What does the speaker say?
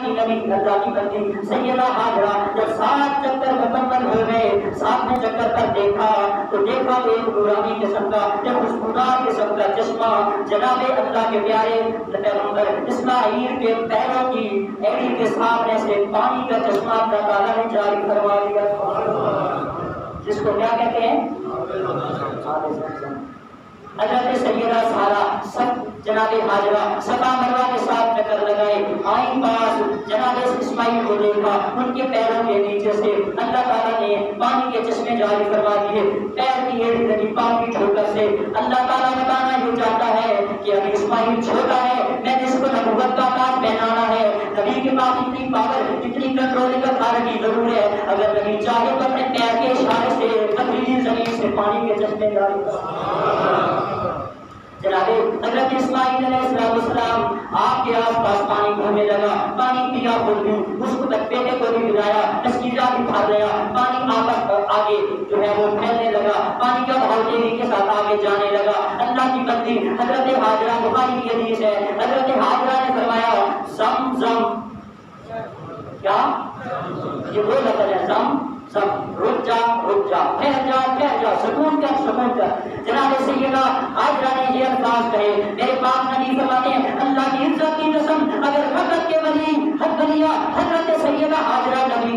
کی نبی اللہ کی بندی سیدہ ہاجرہ جب 7 چکر مکمل ہو گئے، 7ویں چکر پر دیکھا تو دیکھا کہ ایک نورانی قسم کا، ایک خوشبودار قسم کا چشمہ جناب اللہ کے پیارے پیغمبر اسماعیل کے پیروں کی ایڑی کے سامنے سے پانی کا چشمہ اللہ تعالیٰ نے جاری فرما دیا، جس کو کیا کہتے ہیں؟ حضرت سیدہ سارہ سب جناب ہاجرہ صفا مروہ کے ساتھ چکر لگائے، آئیں پاس جناب اسماعیل کو دیکھا، ان کے پیروں کے نیچے سے اللہ تعالیٰ نے پانی کے چشمے جاری فرما دیے، پیر کی ایڑی لگی پاؤں کی ٹھوکر سے۔ اللہ تعالیٰ بتانا یہ چاہتا ہے کہ ابھی اسماعیل چھوٹا ہے، میں نے اس کو نبوت کا تاج پہنانا ہے، نبی کے پاس اتنی پاور، اتنی کنٹرولنگ اتھارٹی ضرور ہے، اگر نبی چاہے تو اپنے پیر کے اشارے سے پتھریلی زمین سے پانی کے چشمے جاری جناب حضرت اسماعیل علیہ السلام آپ کے آس پاس پانی بھرنے لگا، پانی پیا خود بھی، اس کو تک بیٹے کو بھی پلایا، تشکیلہ بھی پھاڑ گیا، پانی آپس آگے جو ہے وہ پھیلنے لگا، پانی کا بہاؤ تیزی کے ساتھ آگے جانے لگا۔ اللہ کی بندی حضرت ہاجرہ، بخاری کی حدیث ہے، حضرت ہاجرہ نے فرمایا زم زم، کیا یہ وہ لفظ ہے زم سب، رک جا ٹھہر جا، سکون کر۔ جناب سیدہ ہاجرہ نے یہ الفاظ کہے، میرے پاک نبی فرماتے ہیں اللہ کی عزت کی قسم، اگر حضرت کے ولی حضرت سیدہ ہاجرہ نبی